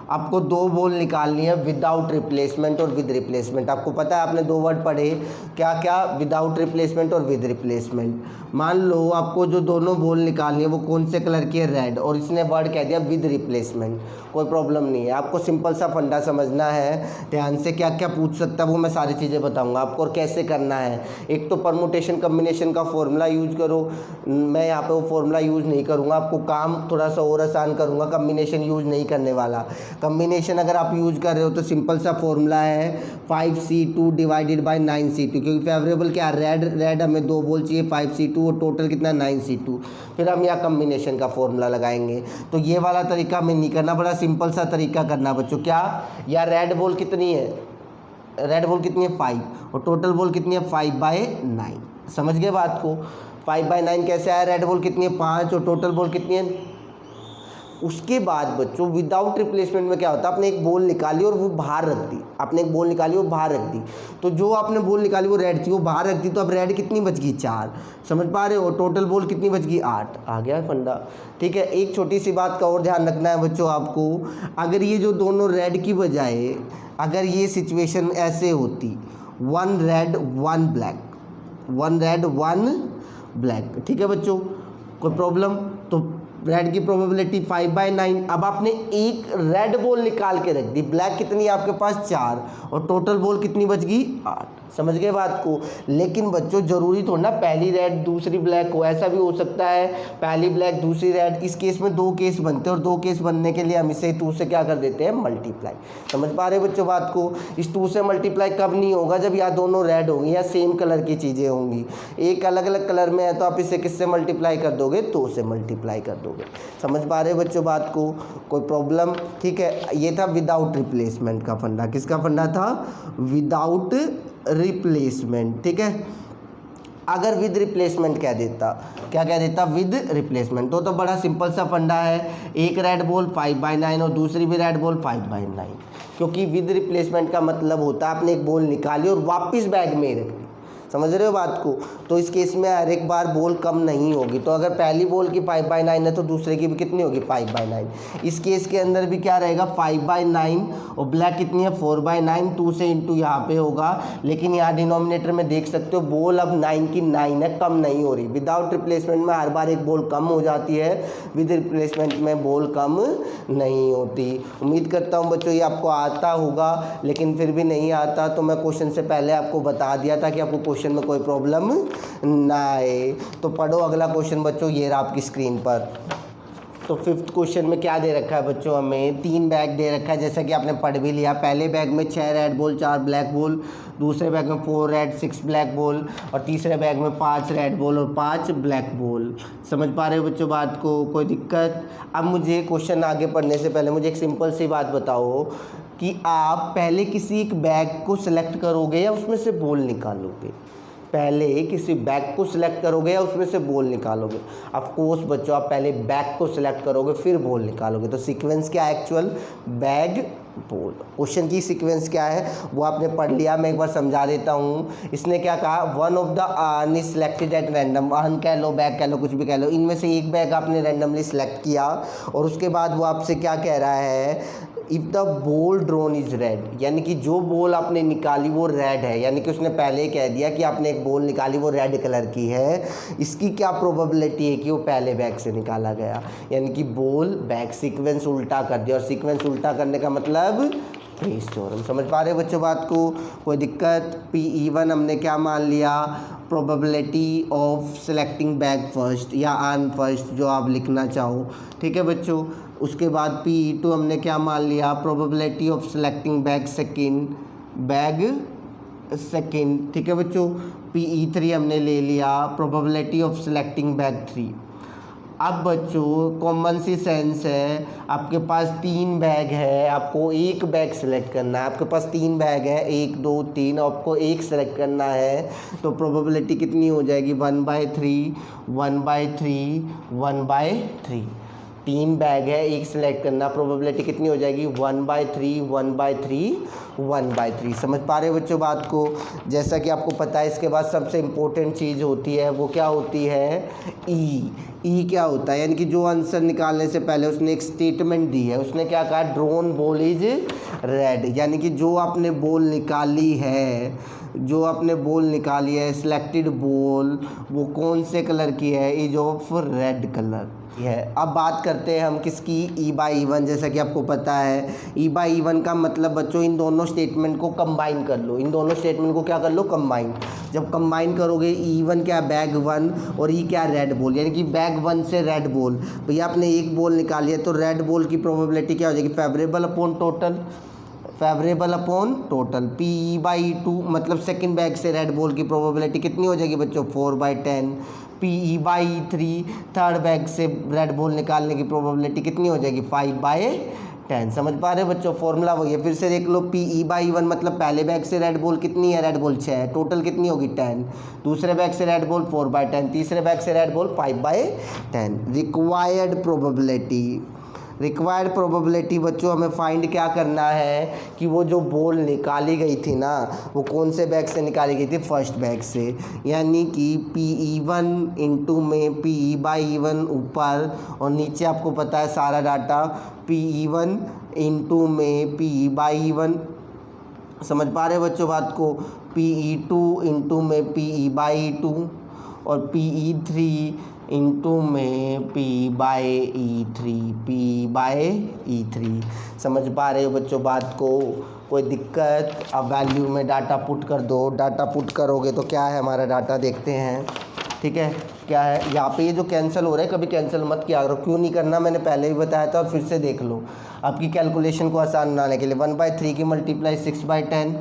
S1: आपको 2 बॉल निकालनी है विदाउट रिप्लेसमेंट और विद रिप्लेसमेंट। आपको पता है, आपने 2 वर्ड पढ़े, क्या क्या, विदाउट रिप्लेसमेंट और विद रिप्लेसमेंट। मान लो आपको जो दोनों बॉल निकालनी है वो कौन से कलर की है, रेड, और इसने वर्ड कह दिया विद रिप्लेसमेंट, कोई प्रॉब्लम नहीं है। आपको सिंपल सा फंडा समझना है, ध्यान से क्या क्या पूछ सकता है वो मैं सारी चीज़ें बताऊंगा आपको और कैसे करना है। एक तो परमुटेशन कम्बिनेशन का फॉर्मूला यूज़ करो, मैं यहाँ पे वो फॉर्मूला यूज़ नहीं करूँगा, आपको काम थोड़ा सा और आसान करूँगा, कम्बिनेशन यूज़ नहीं करने वाला। कम्बिनेशन अगर आप यूज़ कर रहे हो तो सिंपल सा फॉर्मूला है 5C2 डिवाइडेड बाई 9C2, क्योंकि फेवरेबल क्या, रेड हमें 2 बॉल चाहिए 5C2 और टोटल कितना 9C2। फिर हम यहाँ कम्बिनेशन का फॉर्मूला लगाएंगे। तो ये वाला तरीका हमें नहीं करना, बड़ा सिंपल सा तरीका करना बच्चों। क्या, या रेड बॉल कितनी है, रेड बॉल कितनी है 5 और टोटल बॉल कितनी है 5/9। समझ गए बात को। 5/9 कैसे आया, रेड बॉल कितनी है 5 और टोटल बॉल कितनी है। उसके बाद बच्चों विदाउट रिप्लेसमेंट में क्या होता है, आपने एक बॉल निकाली और वो बाहर रख दी, आपने एक बॉल निकाली वो बाहर रख दी, तो जो आपने बॉल निकाली वो रेड थी, वो बाहर रख दी, तो अब रेड कितनी बच गई 4। समझ पा रहे हो, टोटल बॉल कितनी बच गई 8। आ गया फंडा, ठीक है। एक छोटी सी बात का और ध्यान रखना है बच्चों आपको, अगर ये जो दोनों रेड की बजाय अगर ये सिचुएशन ऐसे होती 1 रेड 1 ब्लैक, 1 रेड 1 ब्लैक, ठीक है बच्चों, कोई प्रॉब्लम। तो रेड की प्रोबेबिलिटी 5/9। अब आपने एक रेड बॉल निकाल के रख दी, ब्लैक कितनी है आपके पास 4 और टोटल बॉल कितनी बच गई 8। समझ गए बात को। लेकिन बच्चों जरूरी थोड़ा ना पहली रेड दूसरी ब्लैक हो, ऐसा भी हो सकता है पहली ब्लैक दूसरी रेड। इस केस में 2 केस बनते हैं और 2 केस बनने के लिए हम इसे 2 से क्या कर देते हैं, मल्टीप्लाई। समझ पा रहे बच्चों बात को। इस 2 से मल्टीप्लाई कब नहीं होगा, जब या दोनों रेड होंगी या सेम कलर की चीज़ें होंगी। एक अलग अलग कलर में है तो आप इसे किससे मल्टीप्लाई कर दोगे, 2 से मल्टीप्लाई कर दोगे। समझ पा रहे बच्चों बात को, कोई प्रॉब्लम, ठीक है। ये था विदाउट रिप्लेसमेंट का फंडा। किसका फंडा था, विदाउट रिप्लेसमेंट, ठीक है। अगर विद रिप्लेसमेंट क्या देता, क्या कह देता, विद रिप्लेसमेंट, तो बड़ा सिंपल सा फंडा है। एक रेड बॉल 5/9 और दूसरी भी रेड बॉल 5/9, क्योंकि विद रिप्लेसमेंट का मतलब होता है आपने एक बॉल निकाली और वापस बैग में रख दी। समझ रहे हो बात को। तो इस केस में हर एक बार बॉल कम नहीं होगी, तो अगर पहली बॉल की 5/9 है तो दूसरे की भी कितनी होगी 5/9। इस केस के अंदर भी क्या रहेगा 5/9 और ब्लैक कितनी है 4/9, 2 से इंटू यहाँ पे होगा। लेकिन यहाँ डिनोमिनेटर में देख सकते हो बॉल अब 9 की 9 है, कम नहीं हो रही। विदाउट रिप्लेसमेंट में हर बार एक बॉल कम हो जाती है, विद रिप्लेसमेंट में बॉल कम नहीं होती। उम्मीद करता हूँ बच्चों ये आपको आता होगा, लेकिन फिर भी नहीं आता तो मैं क्वेश्चन से पहले आपको बता दिया था कि आपको क्वेश्चन में कोई प्रॉब्लम ना आए। तो पढ़ो अगला क्वेश्चन बच्चों, ये रहा आपकी स्क्रीन पर। तो 5th क्वेश्चन में क्या दे रखा है बच्चों, हमें 3 बैग दे रखा है, जैसा कि आपने पढ़ भी लिया। पहले बैग में 6 रेड बॉल 4 ब्लैक बॉल, दूसरे बैग में 4 रेड 6 ब्लैक बॉल और तीसरे बैग में 5 रेड बॉल और 5 ब्लैक बॉल। समझ पा रहे हो बच्चों बात को, कोई दिक्कत। अब मुझे क्वेश्चन आगे पढ़ने से पहले मुझे एक सिंपल सी बात बताओ कि आप पहले किसी एक बैग को सिलेक्ट करोगे या उसमें से बॉल निकालोगे। पहले किसी बैग को सिलेक्ट करोगे या उसमें से बॉल निकालोगे। ऑफ कोर्स बच्चों आप पहले बैग को सिलेक्ट करोगे फिर बॉल निकालोगे। तो सीक्वेंस क्या है एक्चुअल, बैग बॉल। क्वेश्चन की सीक्वेंस क्या है वो आपने पढ़ लिया, मैं एक बार समझा देता हूँ। इसने क्या कहा, 1 of the earn is selected at random. Earn कह लो, बैग कह लो, कुछ भी कह लो, इनमें से एक बैग आपने रैंडमली सिलेक्ट किया और उसके बाद वो आपसे क्या कह रहा है, if the ball drawn is red, यानी कि जो बॉल आपने निकाली वो रेड है। यानी कि उसने पहले ही कह दिया कि आपने एक बॉल निकाली वो रेड कलर की है। इसकी क्या प्रोबेबिलिटी है कि वो पहले बैग से निकाला गया, यानी कि बॉल बैग, सीक्वेंस उल्टा कर दिया। और सीक्वेंस उल्टा करने का मतलब पेस थ्योरम। समझ पा रहे हो बच्चों बात को, कोई दिक्कत। PE1 हमने क्या मान लिया, probability of selecting bag first या अर्न फर्स्ट, जो आप लिखना चाहो, ठीक है बच्चों। उसके बाद PE2 हमने क्या मान लिया, probability of selecting bag second, ठीक है बच्चों। PE3 हमने ले लिया, प्रोबेबिलिटी ऑफ सेलेक्टिंग बैग 3। अब बच्चों कॉमन सी सेंस है, आपके पास 3 बैग है, आपको एक बैग सिलेक्ट करना है। आपके पास 3 बैग है, 1 2 3, आपको एक सिलेक्ट करना है। तो प्रोबेबिलिटी कितनी हो जाएगी, 1/3 1/3 1/3। 3 बैग है, एक सिलेक्ट करना, प्रोबेबिलिटी कितनी हो जाएगी 1/3 1/3 1/3। समझ पा रहे हो बच्चों बात को। जैसा कि आपको पता है इसके बाद सबसे इम्पोर्टेंट चीज़ होती है वो क्या होती है ई क्या होता है, यानी कि जो आंसर निकालने से पहले उसने एक स्टेटमेंट दी है। उसने क्या कहा, ड्रोन बॉल इज रेड, यानी कि जो आपने बॉल निकाली है सिलेक्टेड बॉल वो कौन से कलर की है, इज ऑफ रेड कलर है। अब बात करते हैं हम किसकी, E/E1। जैसा कि आपको पता है E/E1 का मतलब बच्चों इन दोनों स्टेटमेंट को कंबाइन कर लो, इन दोनों स्टेटमेंट को क्या कर लो, कंबाइन। जब कंबाइन करोगे E1 क्या, बैग 1 और E क्या, रेड बॉल, यानी कि बैग 1 से रेड बॉल। भैया आपने एक बॉल निकाली है तो रेड बॉल की प्रोबेबिलिटी क्या हो जाएगी, फेवरेबल अपॉन टोटल PE/2, मतलब सेकंड बैग से रेड बॉल की प्रोबेबिलिटी कितनी हो जाएगी बच्चों 4/10। PE/3 थर्ड बैग से रेड बॉल निकालने की प्रोबेबिलिटी कितनी हो जाएगी 5/10। समझ पा रहे हो बच्चों, फॉर्मूला वही है। फिर से देख लो, PE/1 मतलब पहले बैग से रेड बॉल कितनी है, रेड बॉल 6 है, टोटल कितनी होगी 10। दूसरे बैग से रेड बॉल 4/10, तीसरे बैग से रेड बॉल 5/10। रिक्वायर्ड प्रोबेबिलिटी बच्चों हमें फाइंड क्या करना है कि वो जो बॉल निकाली गई थी ना वो कौन से बैग से निकाली गई थी, फर्स्ट बैग से। यानी कि PE1 इंटू में PE/E1 ऊपर और नीचे आपको पता है सारा डाटा, PE1 इंटू में PE/E1। समझ पा रहे हो बच्चों बात को। PE2 इंटू में PE/E2 और PE3 इंटू में P/E3। समझ पा रहे हो बच्चों बात को, कोई दिक्कत। अब वैल्यू में डाटा पुट कर दो, डाटा पुट करोगे तो क्या है हमारा डाटा, देखते हैं। ठीक है, क्या है यहाँ पे, ये जो कैंसिल हो रहा है कभी कैंसिल मत किया करो। क्यों नहीं करना, मैंने पहले ही बताया था और फिर से देख लो आपकी कैलकुलेशन को आसान बनाने के लिए। 1/3 की मल्टीप्लाई 6/10,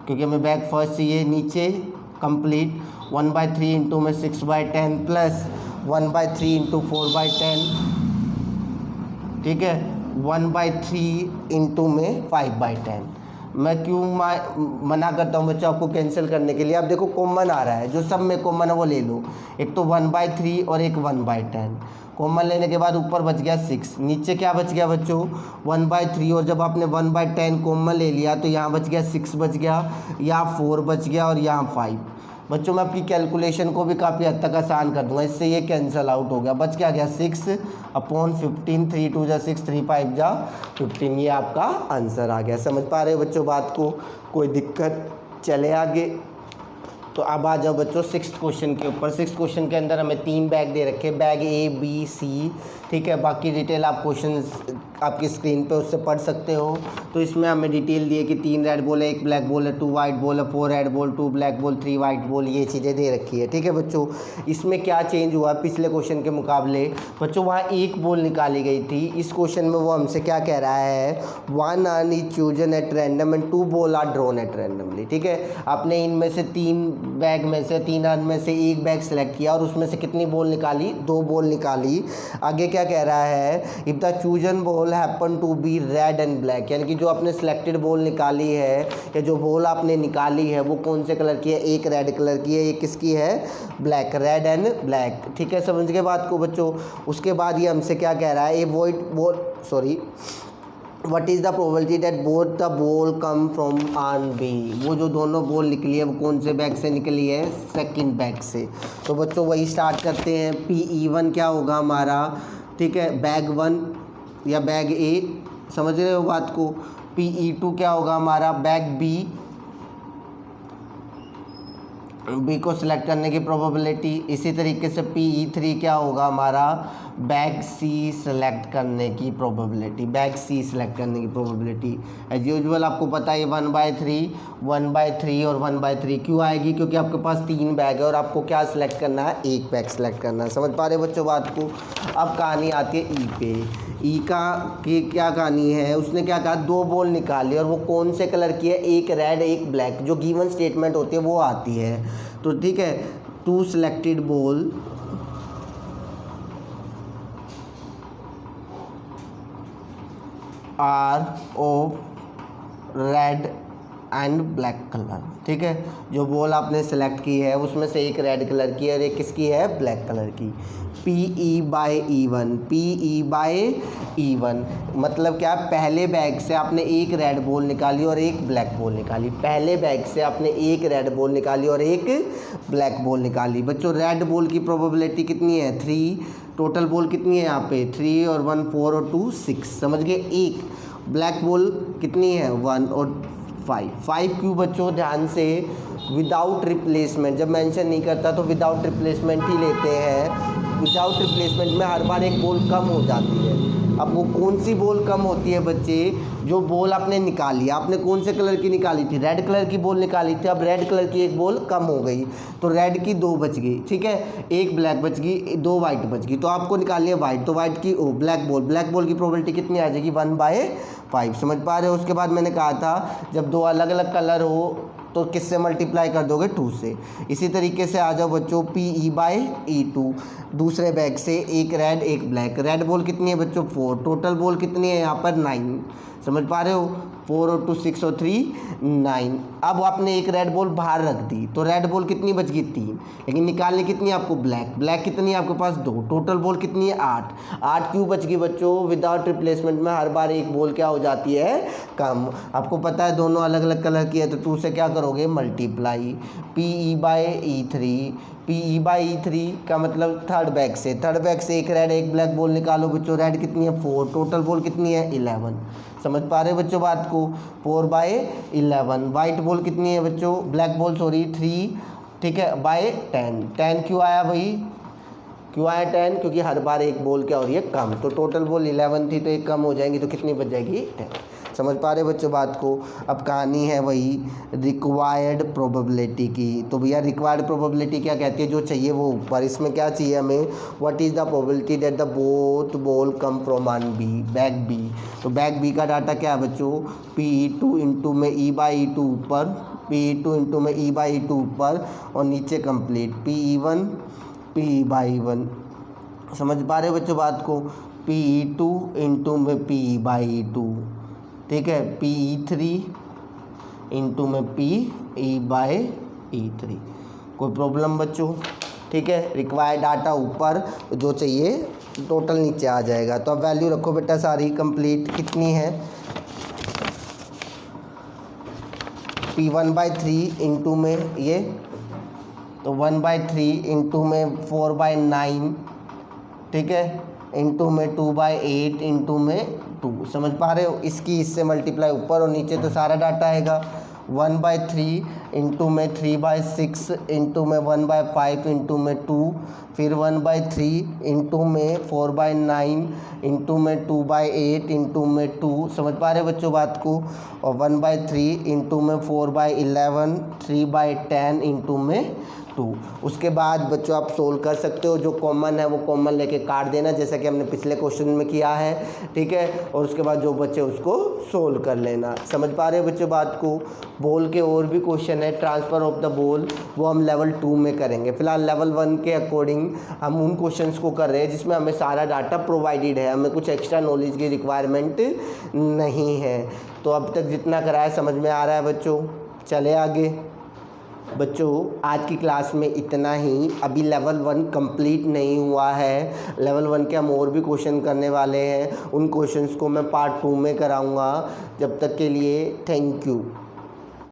S1: क्योंकि हमें बैग फर्स्ट चाहिए, नीचे कंप्लीट 1/3 इंटू में 6/10 प्लस 1/3 इंटू 4/10। ठीक है, 1/3 इंटू में 5/10। मैं क्यों मना करता हूँ बच्चों आपको कैंसिल करने के लिए। आप देखो कॉमन आ रहा है, जो सब में कॉमन है वो ले लो। एक तो 1/3 और एक 1/10। कॉमन लेने के बाद ऊपर बच गया 6, नीचे क्या बच गया बच्चों 1/3। और जब आपने 1/10 कॉमन ले लिया तो यहाँ बच गया 6 बच गया, यहाँ 4 बच गया और यहाँ 5। बच्चों मैं आपकी कैलकुलेशन को भी काफ़ी हद तक आसान कर दूंगा, इससे ये कैंसिल आउट हो गया। बच क्या गया 6/15, 3 2 जा 6, 3 5 जा 15। ये आपका आंसर आ गया। समझ पा रहे हो बच्चों बात को, कोई दिक्कत। चले आगे। तो अब आ जाओ बच्चों 6th क्वेश्चन के ऊपर। 6th क्वेश्चन के अंदर हमें 3 बैग दे रखे, बैग A B C। ठीक है, बाकी डिटेल आप क्वेश्चन आपकी स्क्रीन पे उससे पढ़ सकते हो। तो इसमें हमें डिटेल दी है कि 3 रेड बॉल है, 1 ब्लैक बॉल है, 2 वाइट बॉल है, 4 red ball, 2 black ball, 3 white ball, ये चीज़ें दे रखी है। ठीक है बच्चों, इसमें क्या चेंज हुआ पिछले क्वेश्चन के मुकाबले बच्चों, वहाँ 1 बॉल निकाली गई थी। इस क्वेश्चन में वो हमसे क्या कह रहा है, 1 urn is chosen at random and 2 ball are drawn at randomly. ठीक है, आपने इनमें से 3 बैग में से 3 अर्न में से 1 बैग सेलेक्ट किया और उसमें से कितनी बॉल निकाली, 2 बॉल निकाली। आगे क्या कह रहा है, if the chosen ball happen to be red and black, यानी कि जो आपने सिलेक्टेड बॉल निकाली है या जो बॉल आपने निकाली है वो कौन से कलर की है, एक रेड कलर की है, एक किसकी है, ब्लैक, रेड एंड ब्लैक। ठीक है, समझ के बात को बच्चों। उसके बाद ये हमसे क्या कह रहा है, A what is the probability that both the ball come from urn B। वो जो दोनों बॉल निकली है वो कौन से बैग से निकली है, सेकंड बैग से। तो बच्चों वही स्टार्ट करते हैं। PE1 क्या होगा हमारा, ठीक है, बैग 1 या बैग A, समझ रहे हो बात को। PE2 क्या होगा हमारा, बैग B को सिलेक्ट करने की प्रोबेबिलिटी। इसी तरीके से PE3 क्या होगा हमारा, बैग C सेलेक्ट करने की प्रोबेबिलिटी, बैग C सेलेक्ट करने की प्रोबेबिलिटी। एज यूजुअल आपको पता है 1/3 और 1/3 क्यों आएगी, क्योंकि आपके पास 3 बैग है और आपको क्या सिलेक्ट करना है, एक बैग सेलेक्ट करना है। समझ पा रहे बच्चों बात को। अब कहानी आती है E पे। E की क्या कहानी है, उसने क्या कहा, 2 बॉल निकाली और वो कौन से कलर की है, एक रेड एक ब्लैक। जो गिवन स्टेटमेंट होती है वो आती है। तो ठीक है, 2 selected ball are of red and black colour. ठीक है, जो बॉल आपने सेलेक्ट की है उसमें से एक रेड कलर की है और एक किसकी है, ब्लैक कलर की। PE/E1, PE/E1 मतलब क्या, पहले बैग से आपने एक रेड बॉल निकाली और एक ब्लैक बॉल निकाली। पहले बैग से आपने एक रेड बॉल निकाली और एक ब्लैक बॉल निकाली। बच्चों रेड बॉल की प्रोबेबिलिटी कितनी है, 3। टोटल बॉल कितनी है यहाँ पे, 3 और 1 4 और 2 6, समझ गए। एक ब्लैक बॉल कितनी है, 1 और 5 क्यों बच्चों, ध्यान से, विदाउट रिप्लेसमेंट, जब मेंशन नहीं करता तो विदाउट रिप्लेसमेंट ही लेते हैं। विदाउट रिप्लेसमेंट में हर बार एक बॉल कम हो जाती है। अब वो कौन सी बॉल कम होती है बच्चे, जो बॉल आपने निकाली, आपने कौन से कलर की निकाली थी, रेड कलर की बॉल निकाली थी। अब रेड कलर की एक बॉल कम हो गई तो रेड की 2 बच गई, ठीक है, एक ब्लैक बच गई, 2 वाइट बच गई। तो आपको निकालनी है वाइट, तो वाइट की ब्लैक बॉल की प्रोबेबिलिटी कितनी आ जाएगी, 1/5। समझ पा रहे हो। उसके बाद मैंने कहा था जब 2 अलग अलग कलर हो तो किससे मल्टीप्लाई कर दोगे, 2 से। इसी तरीके से आ जाओ बच्चों, PE/E2, दूसरे बैग से एक रेड एक ब्लैक। रेड बॉल कितनी है बच्चों, 4। टोटल बॉल कितनी है यहाँ पर, 9। समझ पा रहे हो, 4 और 2 6 और 3 9। अब आपने एक रेड बॉल बाहर रख दी तो रेड बॉल कितनी बच गई, 3। लेकिन निकालने कितनी है आपको, ब्लैक कितनी है आपके पास, 2। टोटल बॉल कितनी है, 8 क्यों बच गई बच्चों, विदाउट रिप्लेसमेंट में हर बार एक बॉल क्या हो जाती है, कम। आपको पता है दोनों अलग अलग कलर की है तो 2 से क्या करोगे, मल्टीप्लाई। PE/E3 का मतलब थर्ड बैग से एक रेड एक ब्लैक बॉल निकालो बच्चों। रेड कितनी है, 4। टोटल बॉल कितनी है, 11। समझ पा रहे हो बच्चों बात को, 4/11। वाइट बॉल कितनी है बच्चों, ब्लैक बॉल 3, ठीक है, बाय 10 क्यों आया भाई, क्यों आया 10, क्योंकि हर बार एक बॉल क्या हो रही है, कम। तो टोटल बॉल 11 थी तो एक कम हो जाएंगी तो कितनी बच जाएगी, 10। समझ पा रहे बच्चों बात को। अब कहानी है वही रिक्वायर्ड प्रोबेबिलिटी की। तो भैया रिक्वायर्ड प्रोबेबिलिटी क्या कहती है, जो चाहिए वो ऊपर। इसमें क्या चाहिए हमें, what is the probability that the both ball come from bag B. तो बैग बी का डाटा क्या है बच्चों, PE2 इंटू में E/E2 ऊपर, PE2 इंटू में E/E2 ऊपर और नीचे कंप्लीट PE1 PE/E1। समझ पा रहे हो बच्चों बात को, PE2 इंटू में PE/E2, ठीक है, PE3 इंटू में PE/E3। कोई प्रॉब्लम बच्चों, ठीक है। रिक्वायर्ड डाटा ऊपर, जो चाहिए टोटल नीचे आ जाएगा। तो अब वैल्यू रखो बेटा सारी कंप्लीट, कितनी है, P1/3 इंटू में ये, तो 1/3 इंटू में 4/9, ठीक है, इंटू में 2/8 इंटू में 2। समझ पा रहे हो, इसकी इससे मल्टीप्लाई ऊपर और नीचे तो सारा डाटा आएगा। 1/3 इंटू में 3/6 इंटू में 1/5 इंटू में 2, फिर 1/3 इंटू में 4/9 इंटू में 2/8 इंटू में 2। समझ पा रहे हो बच्चों बात को। और 1/3 इंटू में 4/11, 3/10 इंटू में 2। उसके बाद बच्चों आप सोल्व कर सकते हो, जो कॉमन है वो कॉमन लेके काट देना, जैसा कि हमने पिछले क्वेश्चन में किया है, ठीक है। और उसके बाद जो बच्चे उसको सोल्व कर लेना। समझ पा रहे हो बच्चों बात को। बॉल के और भी क्वेश्चन है, ट्रांसफ़र ऑफ द बॉल, वो हम लेवल 2 में करेंगे। फिलहाल लेवल 1 के अकॉर्डिंग हम उन क्वेश्चंस को कर रहे हैं जिसमें हमें सारा डाटा प्रोवाइडेड है, हमें कुछ एक्स्ट्रा नॉलेज की रिक्वायरमेंट नहीं है। तो अब तक जितना कराया समझ में आ रहा है बच्चों, चले आगे। बच्चों आज की क्लास में इतना ही। अभी लेवल 1 कंप्लीट नहीं हुआ है, लेवल 1 के हम और भी क्वेश्चन करने वाले हैं। उन क्वेश्चंस को मैं पार्ट 2 में कराऊंगा। जब तक के लिए थैंक यू।